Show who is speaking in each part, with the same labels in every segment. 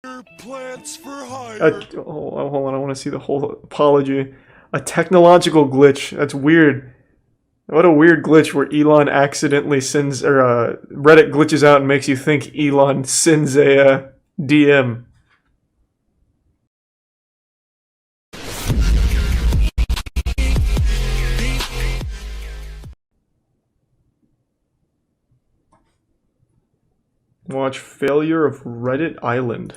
Speaker 1: Plants for hire.
Speaker 2: Hold on, I want to see the whole apology. A technological glitch. That's weird. What a weird glitch where Elon accidentally sends, or Reddit glitches out and makes you think Elon sends a DM. Watch failure of Reddit Island.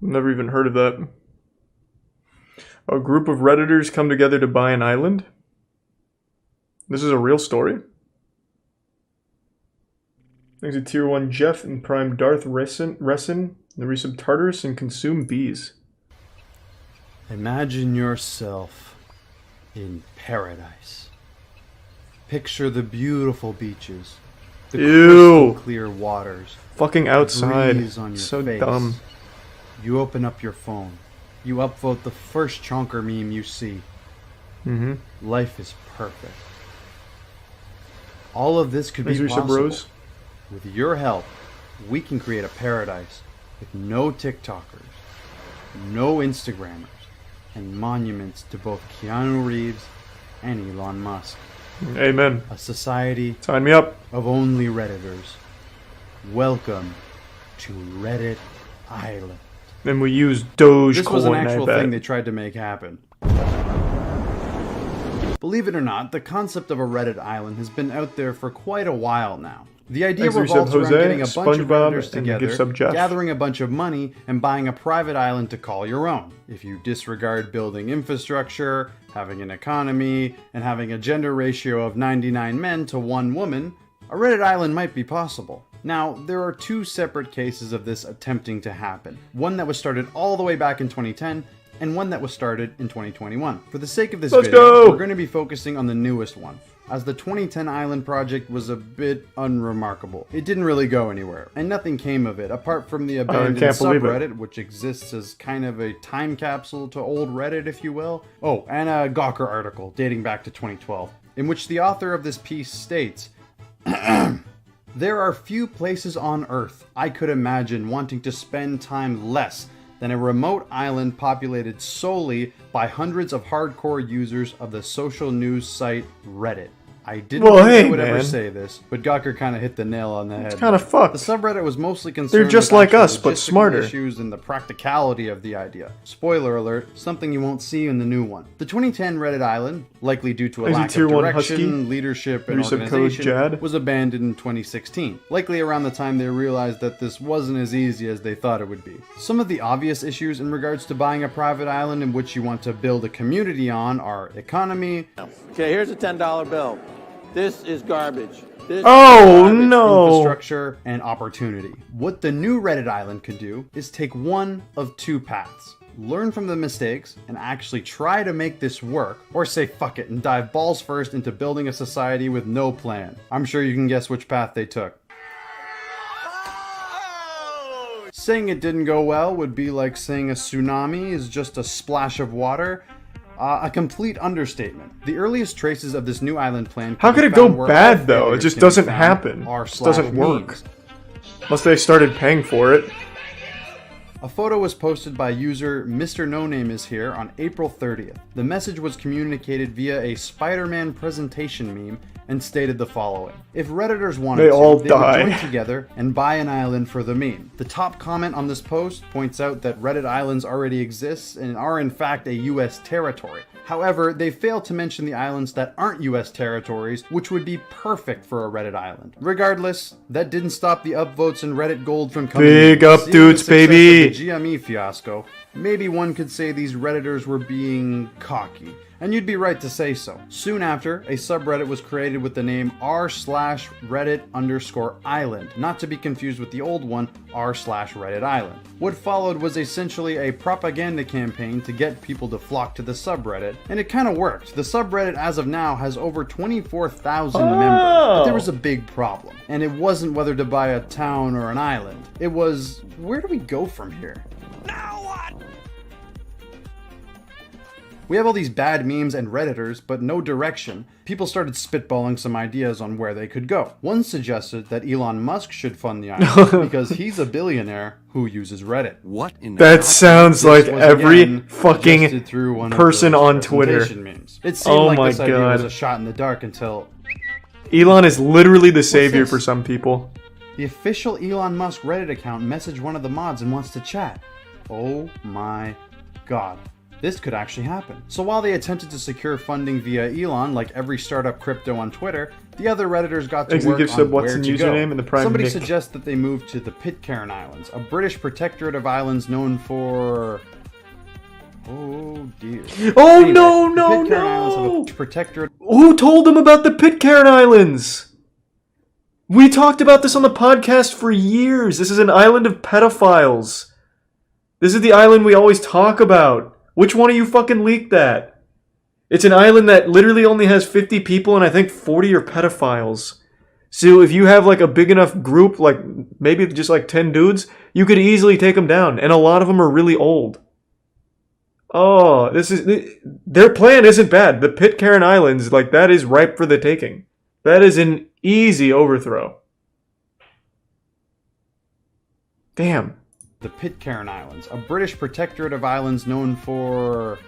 Speaker 2: Never even heard of that. A group of Redditors come together to buy an island? This is a real story? Thanks to Tier 1 Jeff and Prime Darth Resin, the resub Tartarus and consume bees.
Speaker 3: Imagine yourself in paradise. Picture the beautiful beaches, the crystal clear waters,
Speaker 2: fucking outside.
Speaker 3: breeze on your
Speaker 2: so
Speaker 3: face.
Speaker 2: dumb.
Speaker 3: You open up your phone. You upvote the first chonker meme you see. Life is perfect. All of this could be possible. With your help, we can create a paradise with no TikTokers, no Instagrammers, and monuments to both Keanu Reeves and Elon Musk.
Speaker 2: Amen.
Speaker 3: A society
Speaker 2: Sign me up.
Speaker 3: of only Redditors. Welcome to Reddit Island.
Speaker 2: And we use Dogecoin.
Speaker 3: This was an actual thing they tried to make happen. Believe it or not, the concept of a Reddit island has been out there for quite a while now. The idea revolves around getting a bunch of Redditors together, gathering a bunch of money, and buying a private island to call your own. If you disregard building infrastructure, having an economy, and having a gender ratio of 99 men to 1 woman, a Reddit island might be possible. Now, there are 2 separate cases of this attempting to happen. One that was started all the way back in 2010, and one that was started in 2021. For the sake of this video, we're going to be focusing on the newest one, as the 2010 Island project was a bit unremarkable. It didn't really go anywhere, and nothing came of it, apart from the abandoned subreddit, which exists as kind of a time capsule to old Reddit, if you will. Oh, and a Gawker article dating back to 2012, in which the author of this piece states, there are few places on Earth I could imagine wanting to spend time less than a remote island populated solely by hundreds of hardcore users of the social news site Reddit. I didn't think I would ever say this, but Gawker kind of hit the nail on the head.
Speaker 2: It's kind of fucked.
Speaker 3: The subreddit was mostly concerned
Speaker 2: They're just
Speaker 3: with
Speaker 2: like us, but smarter.
Speaker 3: issues and the practicality of the idea. Spoiler alert, something you won't see in the new one. The 2010 Reddit Island, likely due to a lack of direction, leadership, and organization, was abandoned in 2016, likely around the time they realized that this wasn't as easy as they thought it would be. Some of the obvious issues in regards to buying a private island in which you want to build a community on are economy.
Speaker 4: Okay, here's a $10 bill. This is garbage.
Speaker 3: Infrastructure and opportunity. What the new Reddit Island could do is take one of 2 paths. Learn from the mistakes and actually try to make this work, or say fuck it and dive balls first into building a society with no plan. I'm sure you can guess which path they took. Saying it didn't go well would be like saying a tsunami is just a splash of water. A complete understatement. The earliest traces of this new island plan.
Speaker 2: How could it go bad though? It just doesn't happen. It doesn't work. Unless they started paying for it.
Speaker 3: A photo was posted by user Mr. No Name is here on April 30th. The message was communicated via a Spider-Man presentation meme and stated the following. If Redditors wanted they would join together and buy an island for the meme. The top comment on this post points out that Reddit islands already exist and are in fact a US territory. However, they fail to mention the islands that aren't US territories, which would be perfect for a Reddit island. Regardless, that didn't stop the upvotes and Reddit gold from coming
Speaker 2: Big up dudes, baby!
Speaker 3: The GME fiasco, maybe one could say these Redditors were being cocky. And you'd be right to say so. Soon after, a subreddit was created with the name r/Reddit_island, not to be confused with the old one, r/Reddit Island. What followed was essentially a propaganda campaign to get people to flock to the subreddit, and it kind of worked. The subreddit as of now has over 24,000 members, but there was a big problem. And it wasn't whether to buy a town or an island. It was, where do we go from here?
Speaker 1: Now what?
Speaker 3: We have all these bad memes and Redditors, but no direction. People started spitballing some ideas on where they could go. One suggested that Elon Musk should fund the island because he's a billionaire who uses Reddit.
Speaker 1: What in the
Speaker 2: That sounds like every fucking person on Twitter.
Speaker 3: Memes. It seemed like this idea was a shot in the dark until...
Speaker 2: Elon is literally the savior for some people.
Speaker 3: The official Elon Musk Reddit account messaged one of the mods and wants to chat. Oh my god. This could actually happen. So while they attempted to secure funding via Elon, like every startup crypto on Twitter, the other Redditors got to work on where to go.
Speaker 2: And the prime
Speaker 3: Somebody suggests that they move to the Pitcairn Islands, a British protectorate of islands known for... Oh dear.
Speaker 2: Oh
Speaker 3: anyway,
Speaker 2: no!
Speaker 3: Islands have a protectorate.
Speaker 2: Who told them about the Pitcairn Islands? We talked about this on the podcast for years. This is an island of pedophiles. This is the island we always talk about. Which one of you fucking leaked that? It's an island that literally only has 50 people and I think 40 are pedophiles. So if you have like a big enough group, like maybe just like 10 dudes, you could easily take them down. And a lot of them are really old. Oh, their plan isn't bad. The Pitcairn Islands, like that is ripe for the taking. That is an easy overthrow. Damn.
Speaker 3: The Pitcairn Islands, a British protectorate of islands known for...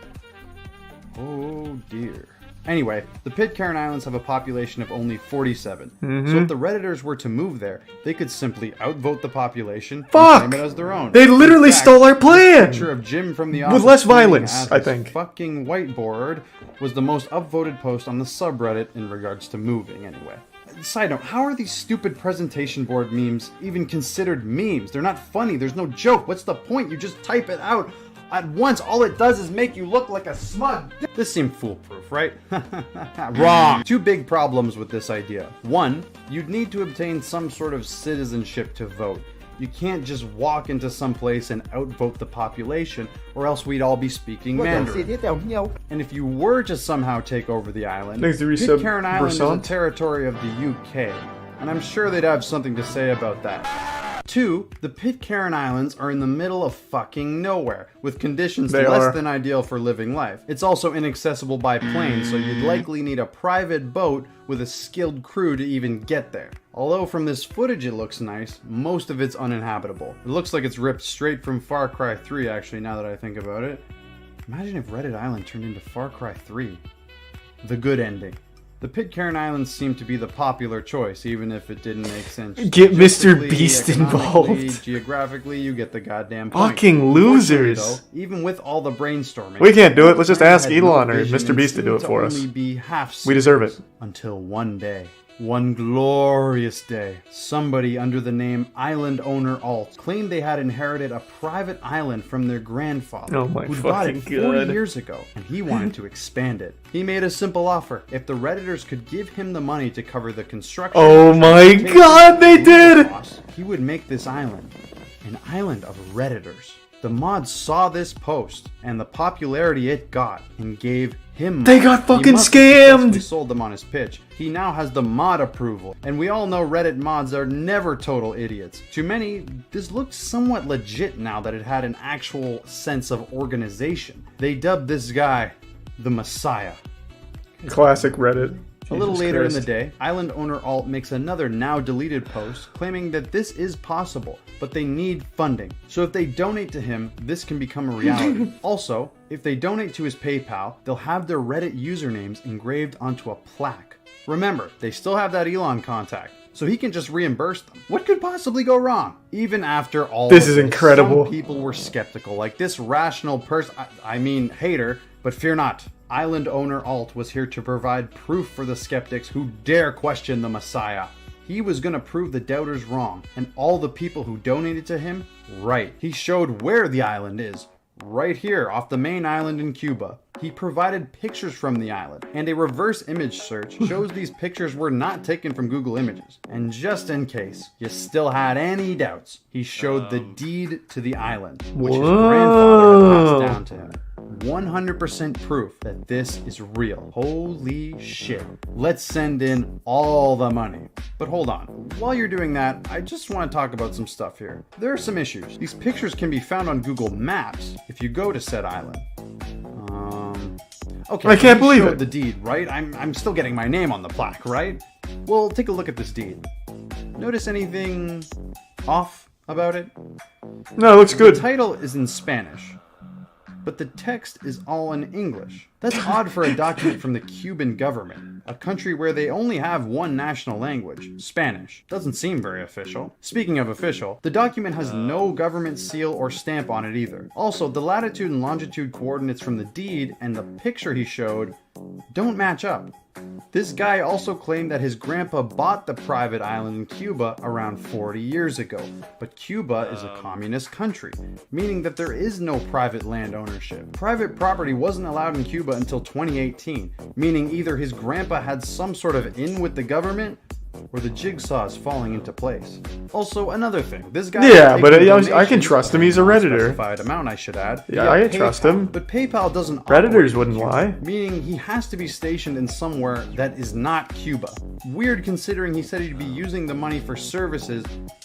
Speaker 3: Oh dear. Anyway, the Pitcairn Islands have a population of only 47. So if the Redditors were to move there, they could simply outvote the population and claim it as their own.
Speaker 2: They literally stole our plan!
Speaker 3: Picture of Jim from the office
Speaker 2: with less violence, I think.
Speaker 3: Fucking whiteboard was the most upvoted post on the subreddit in regards to moving, anyway. Side note, how are these stupid presentation board memes even considered memes? They're not funny, there's no joke. What's the point? You just type it out at once. All it does is make you look like a smug. This seemed foolproof, right? Wrong. Two big problems with this idea. One, you'd need to obtain some sort of citizenship to vote. You can't just walk into some place and outvote the population, or else we'd all be speaking Mandarin. And if you were to somehow take over the island, Pitcairn Island is a territory of the UK, and I'm sure they'd have something to say about that. Two, the Pitcairn Islands are in the middle of fucking nowhere, with conditions less than ideal for living life. It's also inaccessible by plane, so you'd likely need a private boat with a skilled crew to even get there. Although from this footage it looks nice, most of it's uninhabitable. It looks like it's ripped straight from Far Cry 3 actually, now that I think about it. Imagine if Reddit Island turned into Far Cry 3. The good ending. The Pitcairn Islands seem to be the popular choice, even if it didn't make sense.
Speaker 2: Get Mr. Beast involved.
Speaker 3: Geographically, you get the goddamn point.
Speaker 2: Fucking losers.
Speaker 3: Though, even with all the brainstorming,
Speaker 2: we can't do it. Let's just ask Elon or Mr. Beast to do it for us. We deserve it.
Speaker 3: Until one day. One glorious day, somebody under the name Island Owner Alt claimed they had inherited a private island from their grandfather, who bought it 40 years ago, and he wanted to expand it. He made a simple offer. If the Redditors could give him the money to cover the construction,
Speaker 2: oh my god, they did!
Speaker 3: He would make this island an island of Redditors. The mods saw this post and the popularity it got and gave him money.
Speaker 2: They got fucking scammed!
Speaker 3: We sold them on his pitch. He now has the mod approval, and we all know Reddit mods are never total idiots. To many, this looked somewhat legit now that it had an actual sense of organization. They dubbed this guy the Messiah.
Speaker 2: Classic Reddit.
Speaker 3: A little later in the day, Island Owner Alt makes another now deleted post claiming that this is possible, but they need funding. So if they donate to him, this can become a reality. Also, if they donate to his PayPal, they'll have their Reddit usernames engraved onto a plaque. Remember, they still have that Elon contact, so he can just reimburse them. What could possibly go wrong? Even after all
Speaker 2: this is incredible.
Speaker 3: Some people were skeptical, like this rational person, I mean hater, but fear not. Island Owner Alt was here to provide proof for the skeptics who dare question the Messiah. He was gonna prove the doubters wrong, and all the people who donated to him, right. He showed where the island is, right here off the main island in Cuba. He provided pictures from the island, and a reverse image search shows these pictures were not taken from Google Images. And just in case you still had any doubts, he showed the deed to the island, which his grandfather passed down to him. 100% proof that this is real. Holy shit. Let's send in all the money. But hold on. While you're doing that, I just want to talk about some stuff here. There are some issues. These pictures can be found on Google Maps if you go to said island. Okay,
Speaker 2: I can't believe it.
Speaker 3: The deed, right? I'm still getting my name on the plaque, right? Well, take a look at this deed. Notice anything off about it?
Speaker 2: No, it looks good.
Speaker 3: The title is in Spanish, but the text is all in English. That's odd for a document from the Cuban government, a country where they only have one national language, Spanish. Doesn't seem very official. Speaking of official, the document has no government seal or stamp on it either. Also, the latitude and longitude coordinates from the deed and the picture he showed don't match up. This guy also claimed that his grandpa bought the private island in Cuba around 40 years ago, but Cuba is a communist country, meaning that there is no private land ownership. Private property wasn't allowed in Cuba until 2018, meaning either his grandpa had some sort of in with the government, or the jigsaw is falling into place. Also, another thing, this guy...
Speaker 2: Yeah, but I can trust him, he's a Redditor.
Speaker 3: Specified amount, I should add.
Speaker 2: Yeah, I trust him.
Speaker 3: But PayPal doesn't...
Speaker 2: Redditors wouldn't lie.
Speaker 3: Meaning he has to be stationed in somewhere that is not Cuba. Weird considering he said he'd be using the money for services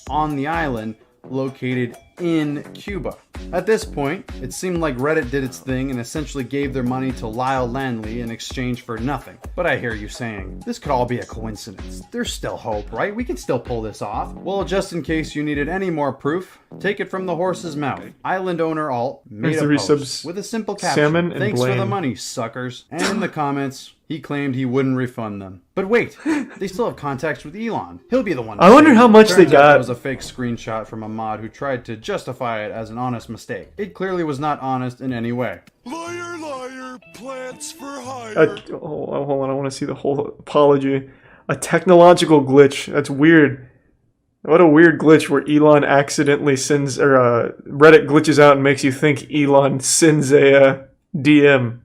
Speaker 3: on the island located in Cuba. At this point, it seemed like Reddit did its thing and essentially gave their money to Lyle Landley in exchange for nothing. But I hear you saying, this could all be a coincidence. There's still hope, right? We can still pull this off. Well, just in case you needed any more proof, take it from the horse's mouth. Island owner Alt made a post with a simple caption, "Thanks for the money, suckers." And in the comments, he claimed he wouldn't refund them. But wait, they still have contacts with Elon. He'll be the one.
Speaker 2: I wonder how much they got.
Speaker 3: It was a fake screenshot from a mod who tried to justify it as an honest mistake. It clearly was not honest in any way.
Speaker 1: Liar, liar, plants for hire.
Speaker 2: Hold on, I want to see the whole apology. A technological glitch. That's weird. What a weird glitch where Elon accidentally sends, or Reddit glitches out and makes you think Elon sends a DM.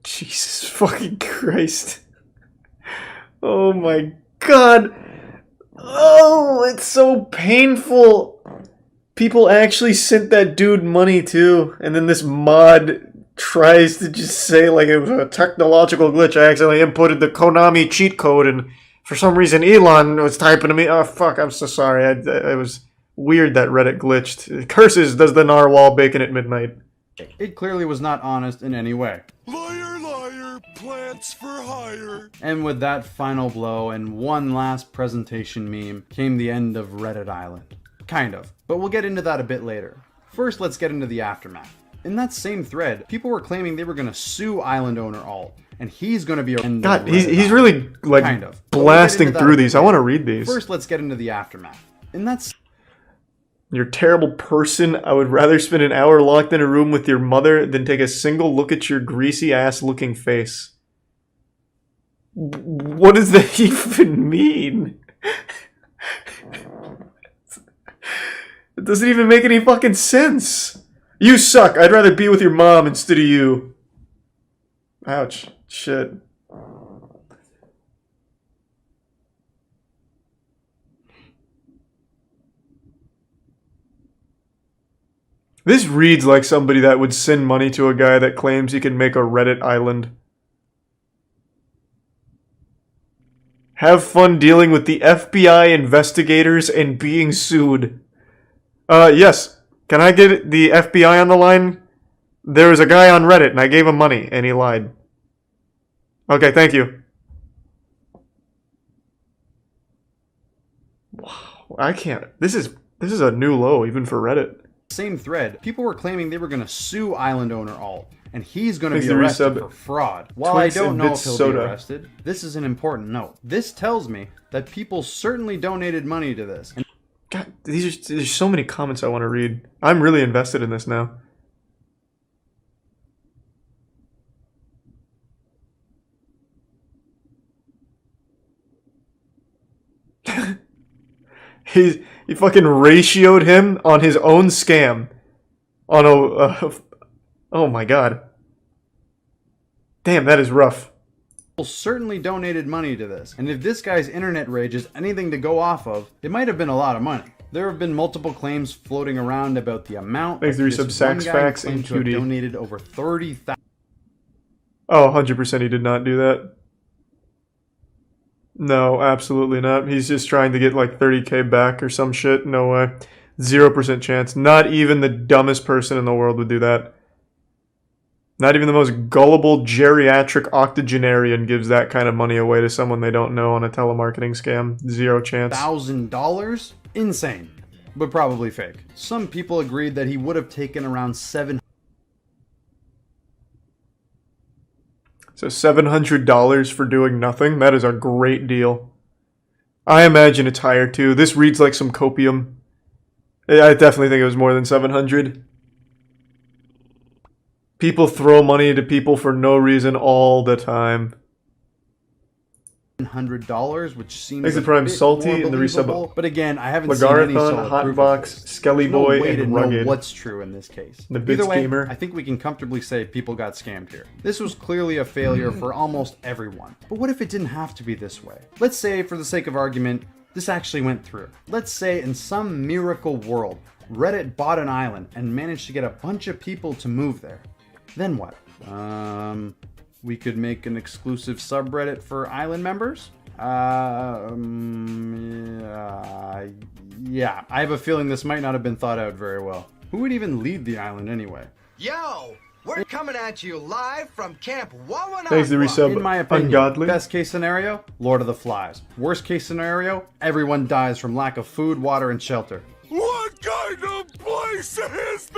Speaker 2: Jesus fucking Christ. Oh my god. Oh, it's so painful. People actually sent that dude money too, and then this mod tries to just say like it was a technological glitch. I accidentally inputted the Konami cheat code, and for some reason Elon was typing to me. Oh fuck, I'm so sorry. It was weird that Reddit glitched. Curses does the narwhal bacon at midnight.
Speaker 3: It clearly was not honest in any way.
Speaker 1: Liar, liar, plants for hire.
Speaker 3: And with that final blow and one last presentation meme came the end of Reddit Island. Kind of, but we'll get into that a bit later. First, let's get into the aftermath. In that same thread, people were claiming they were going to sue island owner Alt, and he's going to be...
Speaker 2: God, he's really, like, kind of blasting through these. I want to read these.
Speaker 3: First, let's get into the aftermath. In that...
Speaker 2: You're a terrible person. I would rather spend an hour locked in a room with your mother than take a single look at your greasy ass looking face. What does that even mean? It doesn't even make any fucking sense. You suck. I'd rather be with your mom instead of you. Ouch. Shit. This reads like somebody that would send money to a guy that claims he can make a Reddit island. Have fun dealing with the FBI investigators and being sued. Yes. Can I get the FBI on the line? There was a guy on Reddit and I gave him money and he lied. Okay, thank you. Wow, I can't. This is a new low even for Reddit.
Speaker 3: Same thread, people were claiming they were going to sue island owner Alt, and he's going to be arrested for fraud. While I don't know if he'll be arrested, this is an important note. This tells me that people certainly donated money to this. And
Speaker 2: God, there's so many comments I want to read. I'm really invested in this now. He fucking ratioed him on his own scam. On a... oh my god. Damn, that is rough.
Speaker 3: People certainly donated money to this. And if this guy's internet rage is anything to go off of, it might have been a lot of money. There have been multiple claims floating around about the amount.
Speaker 2: Thanks to Sax Facts and
Speaker 3: Cutie donated over 30,000.
Speaker 2: Oh, 100% he did not do that. No, absolutely not. He's just trying to get like 30k back or some shit. No way. 0% chance. Not even the dumbest person in the world would do that. Not even the most gullible geriatric octogenarian gives that kind of money away to someone they don't know on a telemarketing scam. 0 chance.
Speaker 3: $1,000? Insane. But probably fake. Some people agreed that he would have taken around $700.
Speaker 2: So $700 for doing nothing? That is a great deal. I imagine it's higher too. This reads like some copium. I definitely think it was more than 700. People throw money to people for no reason all the time.
Speaker 3: $100, which seems
Speaker 2: Exit Prime Salty in the resub.
Speaker 3: But again, I haven't seen any solid proof
Speaker 2: Hotbox, Skelly Boy,
Speaker 3: no way to
Speaker 2: and Rugged.
Speaker 3: know what's true in this case.
Speaker 2: The Bits
Speaker 3: Either way,
Speaker 2: Gamer.
Speaker 3: I think we can comfortably say people got scammed here. This was clearly a failure for almost everyone. But what if it didn't have to be this way? Let's say, for the sake of argument, this actually went through. Let's say in some miracle world, Reddit bought an island and managed to get a bunch of people to move there. Then what? We could make an exclusive subreddit for island members? Yeah, I have a feeling this might not have been thought out very well. Who would even lead the island anyway?
Speaker 5: Yo, we're coming at you live from Camp Wawan.
Speaker 2: Thanks to resub.
Speaker 3: In my opinion,
Speaker 2: Ungodly.
Speaker 3: Best case scenario, Lord of the Flies. Worst case scenario, everyone dies from lack of food, water, and shelter.
Speaker 1: What kind of place is this?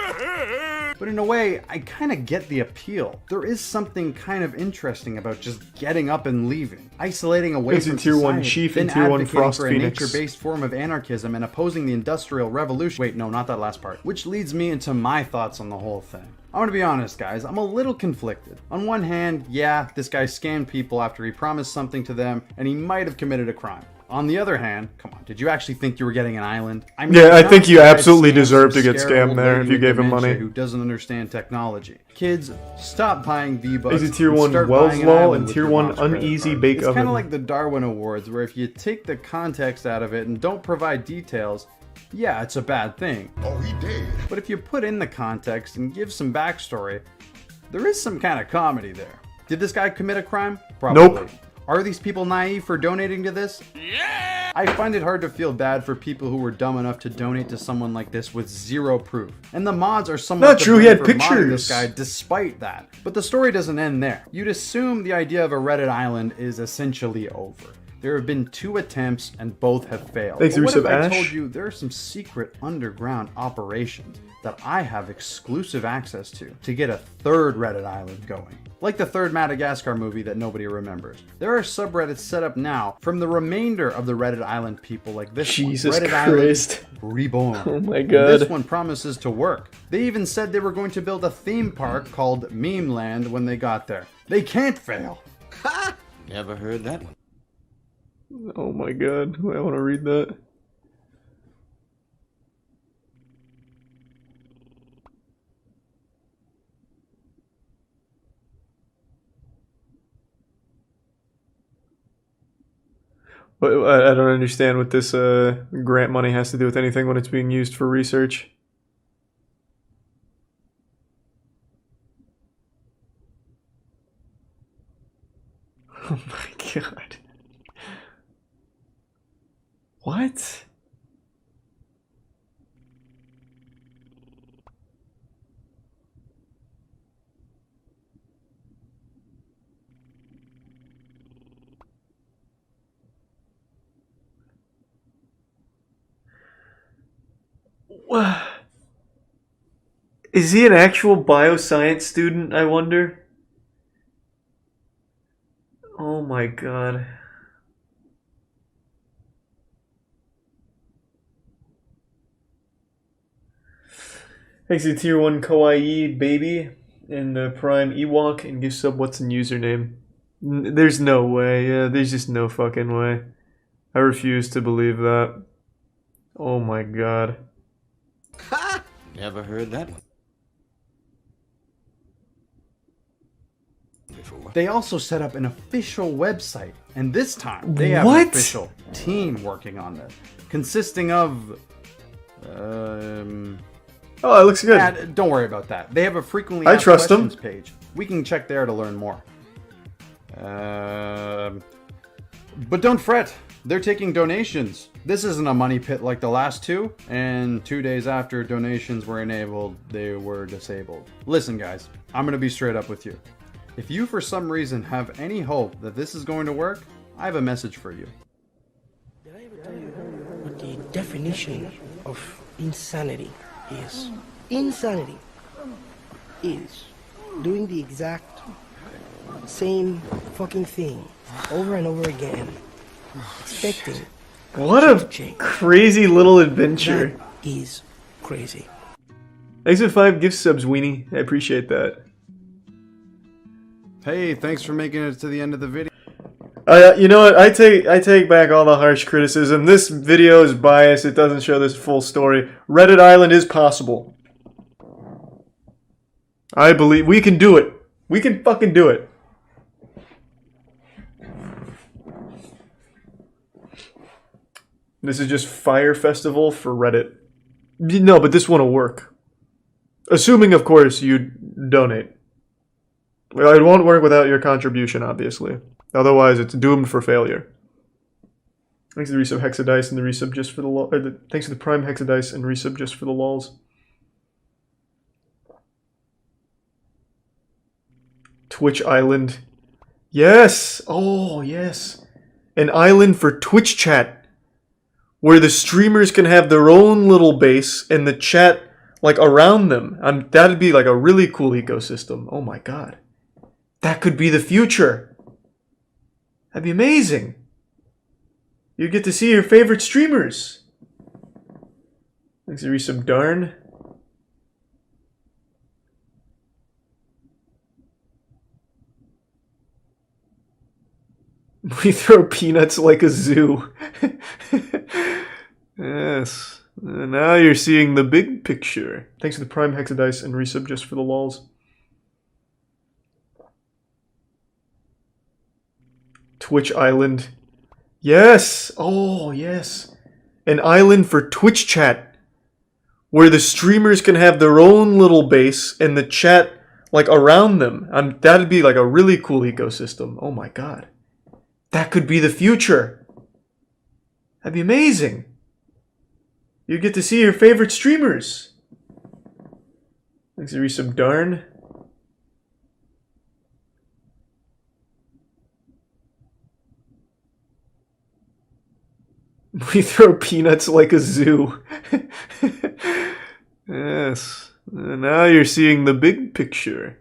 Speaker 3: But in a way, I kind of get the appeal. There is something kind of interesting about just getting up and leaving, isolating away from
Speaker 2: Tier 1
Speaker 3: society,
Speaker 2: Chief
Speaker 3: then
Speaker 2: and Tier 1
Speaker 3: advocating
Speaker 2: Frost
Speaker 3: for a
Speaker 2: Phoenix.
Speaker 3: nature-based form of anarchism and opposing the Industrial Revolution. Wait, no, not that last part. Which leads me into my thoughts on the whole thing. I want to be honest, guys, I'm a little conflicted. On one hand, yeah, this guy scammed people after he promised something to them, and he might have committed a crime. On the other hand, come on, did you actually think you were getting an island? I mean,
Speaker 2: yeah, I think you absolutely deserve to get scammed there if you gave him money.
Speaker 3: Who doesn't understand technology? Kids, stop buying V-Bucks.
Speaker 2: Is it Tier 1 Welleslaw and Tier 1 Uneasy Bake Oven?
Speaker 3: It's kind of like the Darwin Awards, where if you take the context out of it and don't provide details, yeah, it's a bad thing.
Speaker 1: Oh, he did.
Speaker 3: But if you put in the context and give some backstory, there is some kind of comedy there. Did this guy commit a crime? Probably.
Speaker 2: Nope.
Speaker 3: Are these people naive for donating to this? Yeah! I find it hard to feel bad for people who were dumb enough to donate to someone like this with zero proof. And the mods are somewhat
Speaker 2: not true, he had
Speaker 3: for modding
Speaker 2: pictures.
Speaker 3: This guy despite that. But the story doesn't end there. You'd assume the idea of a Reddit island is essentially over. There have been 2 attempts and both have failed.
Speaker 2: Thanks,
Speaker 3: but what if I
Speaker 2: Ash.
Speaker 3: told you there are some secret underground operations that I have exclusive access to get a 3rd Reddit island going? Like the 3rd Madagascar movie that nobody remembers. There are subreddits set up now from the remainder of the Reddit island people like this
Speaker 2: Jesus
Speaker 3: one. Reddit
Speaker 2: Christ.
Speaker 3: Island Reborn.
Speaker 2: Oh my
Speaker 3: And
Speaker 2: god.
Speaker 3: this one promises to work. They even said they were going to build a theme park called Meme Land when they got there. They can't fail.
Speaker 5: Never heard that one.
Speaker 2: Oh my god. I want to read that. But I don't understand what this grant money has to do with anything when it's being used for research. Oh my god. What? Is he an actual bioscience student, I wonder? Oh my god. Thanks to Tier 1 Kawaii Baby and the Prime Ewok and gift sub what's in username. There's no way, yeah, there's just no fucking way. I refuse to believe that. Oh my god.
Speaker 5: Ha! Never heard that one. Before.
Speaker 3: They also set up an official website, and this time they have
Speaker 2: What?
Speaker 3: an official team working on this, consisting of
Speaker 2: Oh, it looks good.
Speaker 3: don't worry about that. They have a frequently
Speaker 2: I
Speaker 3: asked
Speaker 2: trust 'em.
Speaker 3: questions page. We can check there to learn more. But don't fret, they're taking donations. This isn't a money pit like the last two, and 2 days after donations were enabled, they were disabled. Listen guys, I'm gonna be straight up with you. If you for some reason have any hope that this is going to work, I have a message for you.
Speaker 6: Did I ever tell you what the definition of insanity is? Insanity is doing the exact same fucking thing over and over again, expecting.
Speaker 2: What a crazy little adventure.
Speaker 6: That is crazy.
Speaker 2: Thanks for 5 gift subs, Weenie. I appreciate that.
Speaker 3: Hey, thanks for making it to the end of the video.
Speaker 2: You know what? I take back all the harsh criticism. This video is biased. It doesn't show this full story. Reddit Island is possible. I believe we can do it. We can fucking do it. This is just Fire Festival for Reddit. No, but this won't work. Assuming, of course, you donate. Well, it won't work without your contribution, obviously. Otherwise, it's doomed for failure. Thanks to the resub Hexadice and the resub just for the thanks to the Prime Hexadice and resub just for the lols. Twitch Island. Yes! Oh, yes. An island for Twitch chat. Where the streamers can have their own little base and the chat, like, around them. That'd be, like, a really cool ecosystem. Oh my god. That could be the future. That'd be amazing. You'd get to see your favorite streamers. Thanks to resub Darn. We throw peanuts like a zoo. Yes. Now you're seeing the big picture. Thanks to the Prime Hexadice and resub just for the lols. Twitch Island. Yes! Oh, yes. An island for Twitch chat. Where the streamers can have their own little base and the chat, like, around them. That'd be, like, a really cool ecosystem. Oh my god. That could be the future. That'd be amazing. You'd get to see your favorite streamers. Thanks to resub Darn. We throw peanuts like a zoo. Yes. Now you're seeing the big picture.